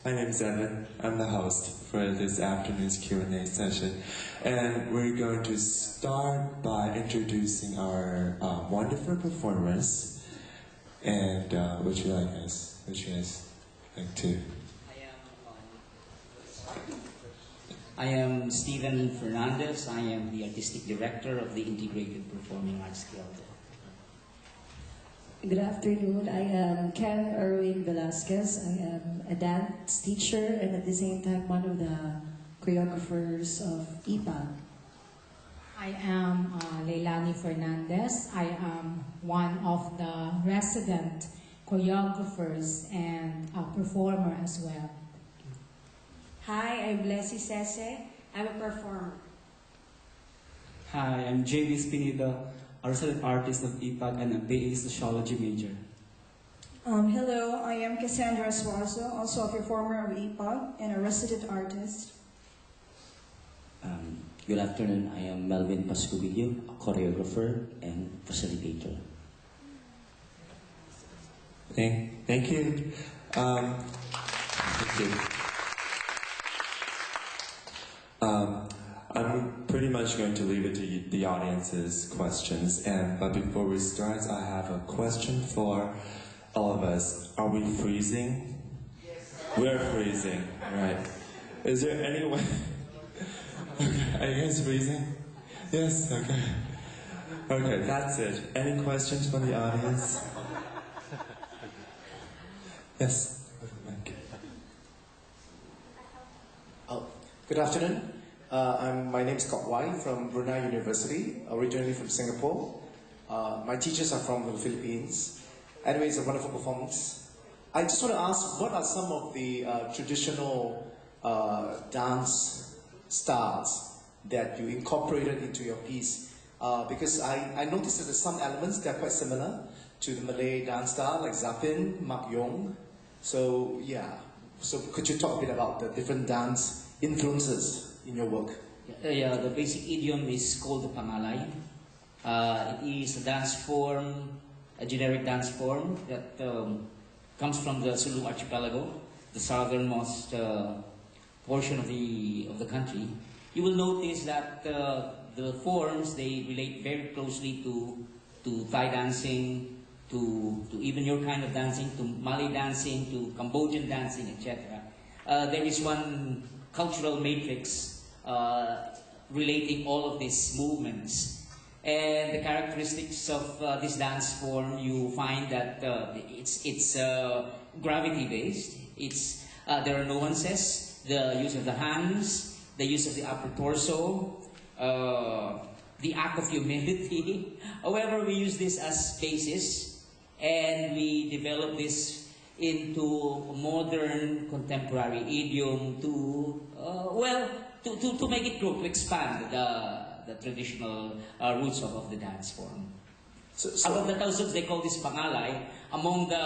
My name is Evan. I'm the host for this afternoon's Q&A session. And we're going to start by introducing our wonderful performers. And would you guys like to? I am Stephen Fernandez. I am the Artistic Director of the Integrated Performing Arts Guild. Good afternoon. I am Ken Erwin Velasquez. I am a dance teacher and at the same time one of the choreographers of IPA. I am Leilani Fernandez. I am one of the resident choreographers and a performer as well. Hi, I'm Leslie Sese. I'm a performer. Hi, I'm JB Spinida, a resident artist of IPAG and a BA Sociology major. Hello, I am Cassandra Suazo, also a performer of IPAG and a resident artist. Good afternoon, I am Melvin Pascubillo, a choreographer and facilitator. Thank you. Thank you. I'm pretty much going to leave it to the audience's questions, but before we start, I have a question for all of us. Are we freezing? Yes. We're freezing, right. Is there any way? Okay, are you guys freezing? Yes, okay. Okay, that's it. Any questions from the audience? Yes. Oh, good afternoon. My name is Kok Wai from Brunei University, originally from Singapore. My teachers are from the Philippines. Anyway, it's a wonderful performance. I just want to ask, what are some of the traditional dance styles that you incorporated into your piece? Because I noticed that there's some elements that are quite similar to the Malay dance style, like Zapin, Mak Yong. So, yeah. So could you talk a bit about the different dance influences in your work? Yeah, the basic idiom is called the pangalay. It is a dance form, a generic dance form that comes from the Sulu archipelago, the southernmost portion of the country. You will notice that the forms, they relate very closely to Thai dancing, to even your kind of dancing, to Malay dancing, to Cambodian dancing, etc. There is one cultural matrix relating all of these movements. And the characteristics of this dance form, you find that it's gravity-based. There are nuances, the use of the hands, the use of the upper torso, the act of humility. However, we use this as basis, and we develop this into a modern contemporary idiom to make it grow, to expand the traditional roots of the dance form. Among the Tausug, they call this pangalay. Among the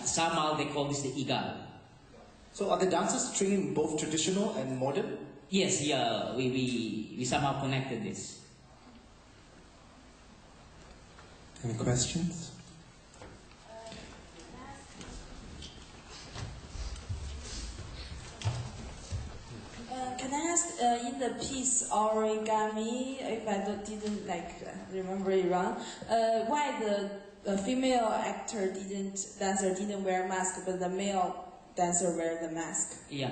Samal, they call this the igal. So are the dancers trained in both traditional and modern? Yes, yeah, we somehow connected this. Any questions? Can I ask, in the piece Origami, if I didn't remember it wrong, why the female dancer didn't wear a mask, but the male dancer wear the mask? Yeah,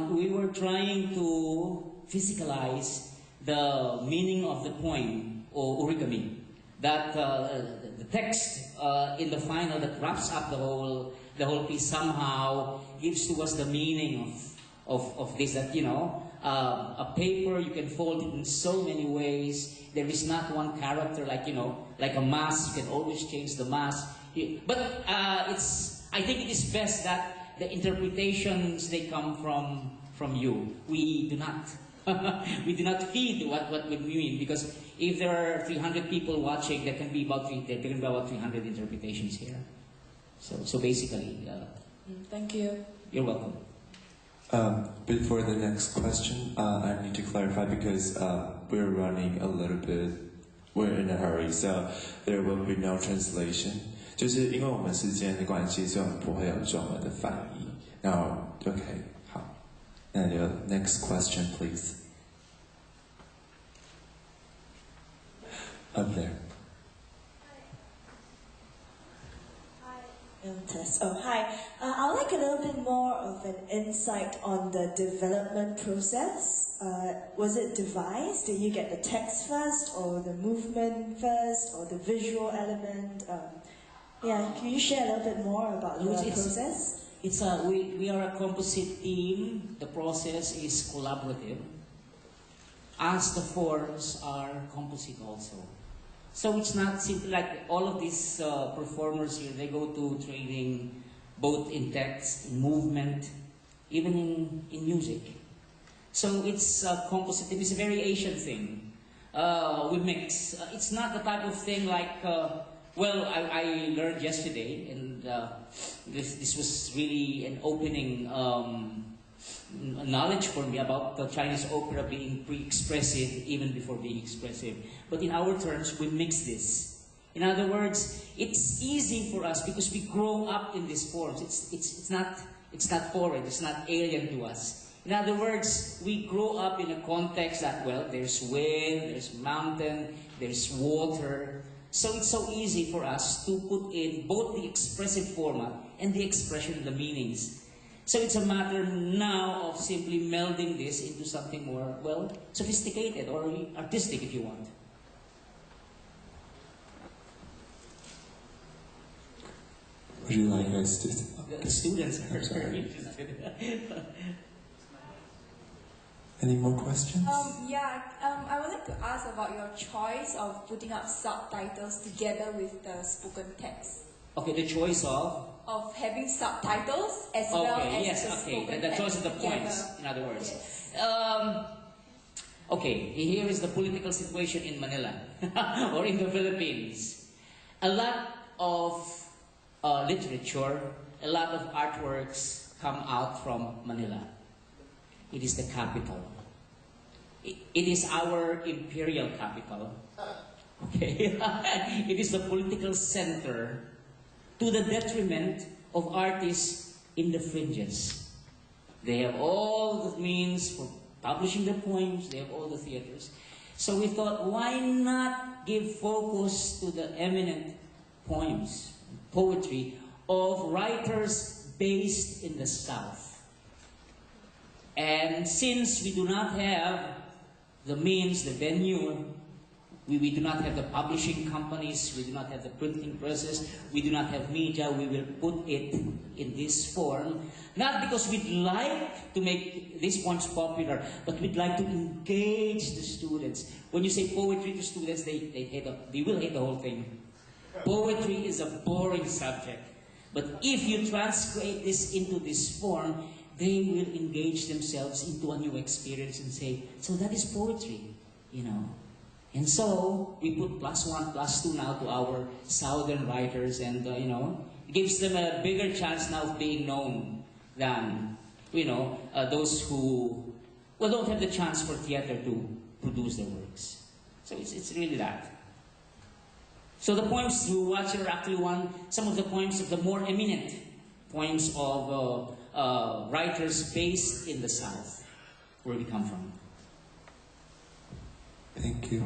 we were trying to physicalize the meaning of the poem or origami. That the text in the final that wraps up the whole piece somehow gives to us the meaning of this, that, you know, a paper, you can fold it in so many ways. There is not one character, like, you know, like a mask, you can always change the mask. But I think it is best that the interpretations, they come from you. We do not we do not feed what we mean, because if there are 300 people watching, there can be about 300 interpretations here. So basically, thank you. You're welcome. Before the next question, I need to clarify because we're running a little bit, we're in a hurry, so there will be no translation. 就是因为我们时间的关系，所以我们不会有中文的翻译。那 OK， 好，那就 next question please. Up there. Test. Oh, hi. I'd like a little bit more of an insight on the development process. Was it devised? Did you get the text first, or the movement first, or the visual element? Yeah, can you share a little bit more about the process? We are a composite team. The process is collaborative, as the forms are composite also. So it's not simply like all of these performers here, they go to training both in text, in movement, even in music. So it's composite, it's a very Asian thing. We mix. It's not the type of thing like, well, I learned yesterday, and this was really an opening knowledge for me about the Chinese opera being pre-expressive even before being expressive. But in our terms, we mix this. In other words, it's easy for us because we grow up in these forms. It's not foreign, it's not alien to us. In other words, we grow up in a context that, well, there's wind, there's mountain, there's water. So it's so easy for us to put in both the expressive format and the expression of the meanings. So it's a matter now of simply melding this into something more, well, sophisticated or artistic if you want. Would you like us to? The students are very interested. Any more questions? I would like to ask about your choice of putting up subtitles together with the spoken text. Okay, the choice of having subtitles as well as the spoken the text. choice of the points, in other words. Yes. Okay, here is the political situation in Manila or in the Philippines. A lot of literature, a lot of artworks come out from Manila. It is the capital. It is our imperial capital. Okay, it is the political center, to the detriment of artists in the fringes. They have all the means for publishing the poems, they have all the theaters. So we thought, why not give focus to the eminent poems, poetry of writers based in the South. And since we do not have the means, the venue, we do not have the publishing companies, we do not have the printing presses, we do not have media, we will put it in this form. Not because we'd like to make these poems popular, but we'd like to engage the students. When you say poetry to students, they will hate the whole thing. Poetry is a boring subject. But if you translate this into this form, they will engage themselves into a new experience and say, so that is poetry, you know. And so, we put +1, +2 now to our southern writers, and, you know, it gives them a bigger chance now of being known than, you know, those who, well, don't have the chance for theater to produce their works. So it's really that. So the poems you watch are actually some of the poems of the more eminent poems of writers based in the South, where we come from. Thank you.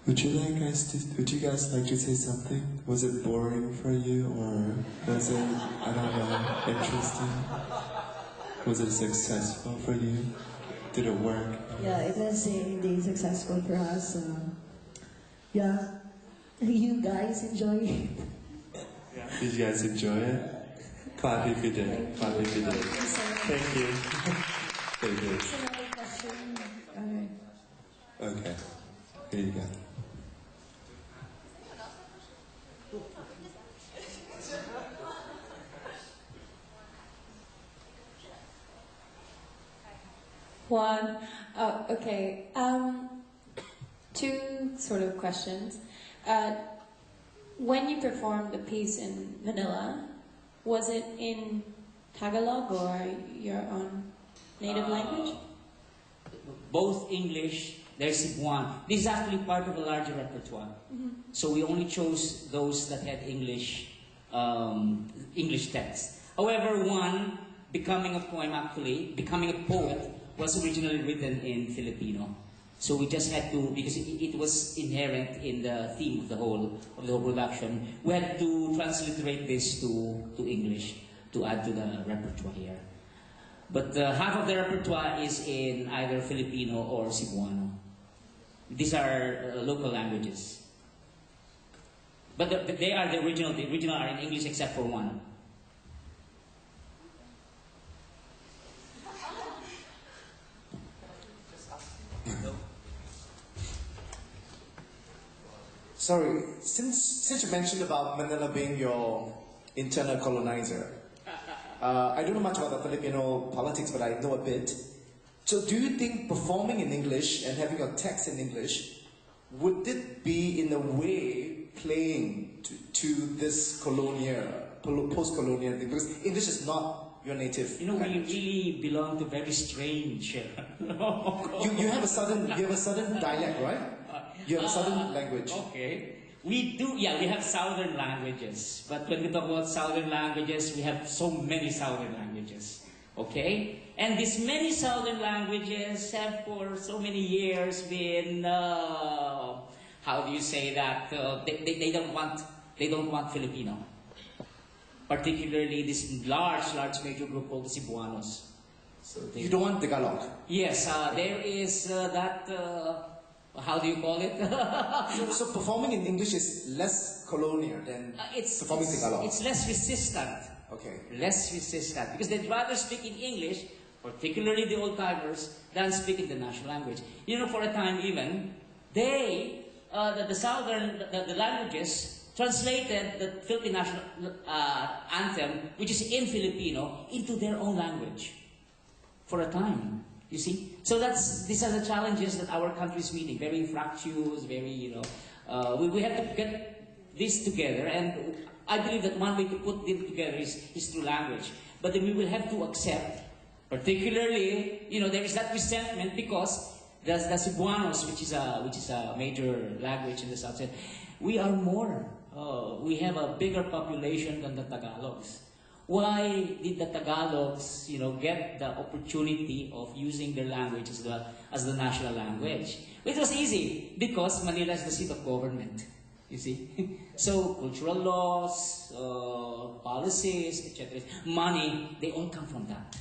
Would you guys like to say something? Was it boring for you, or was it, I don't know, interesting? Was it successful for you? Did it work? Yeah, it was indeed successful for us. Yeah, you guys enjoy it. Did you guys enjoy it? Clap if you did. Clap if you did. Thank you. Thank you. Another question. Okay. Here you go. Okay. Two sort of questions. When you performed the piece in Manila, was it in Tagalog or your own native language? Both English, there's one. This is actually part of a larger repertoire. So we only chose those that had English English text. However, one, becoming a poem actually, becoming a poet, was originally written in Filipino. So we just had to, because it was inherent in the theme of the whole production, we had to transliterate this to English to add to the repertoire here. But half of the repertoire is in either Filipino or Cebuano. These are local languages. But they are the original. The original are in English except for one. Sorry, since you mentioned about Manila being your internal colonizer, I don't know much about the Filipino politics, but I know a bit. So do you think performing in English and having your text in English, would it be in a way playing to this post-colonial thing? Because English is not your native language. We really belong to very strange. You have a southern dialect, right? You have a southern language. Okay. We do, yeah, we have southern languages. But when we talk about southern languages, we have so many southern languages. Okay? And these many southern languages have for so many years been, how do you say that? They don't want Filipino. Particularly this large major group called the Cebuanos. So you don't want Tagalog? Yes, there is that, how do you call it? so performing in English is less colonial than performing Tagalog? It's less resistant. Okay. Less resistant. Because they'd rather speak in English, particularly the old-timers, than speak in the national language. For a time even, they, the languages, translated the Philippine national anthem, which is in Filipino, into their own language. For a time. You see? So these are the challenges that our country is meeting. Very fractious, very, we have to get this together. And I believe that one way to put them together is through language. But then we will have to accept, particularly, there is that resentment because the Cebuanos, which is a major language in the South, we are more. We have a bigger population than the Tagalogs. Why did the Tagalogs, get the opportunity of using their language as the national language? It was easy because Manila is the seat of government. You see, so cultural laws, policies, etc., money, they all come from that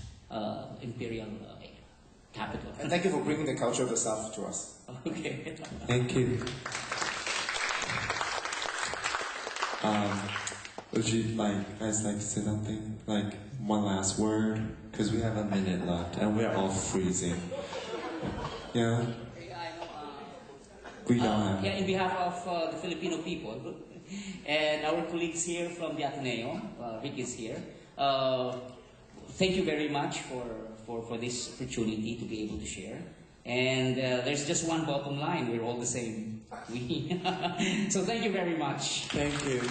imperial capital. And thank you for bringing the culture of the South to us. Okay. Thank you. Would you guys like to say something? Like one last word? Because we have a minute left and we're all freezing. Yeah? We don't have. Yeah, in behalf of the Filipino people and our colleagues here from the Ateneo, Rick is here. Thank you very much for this opportunity to be able to share. And there's just one bottom line, we're all the same. So thank you very much. Thank you.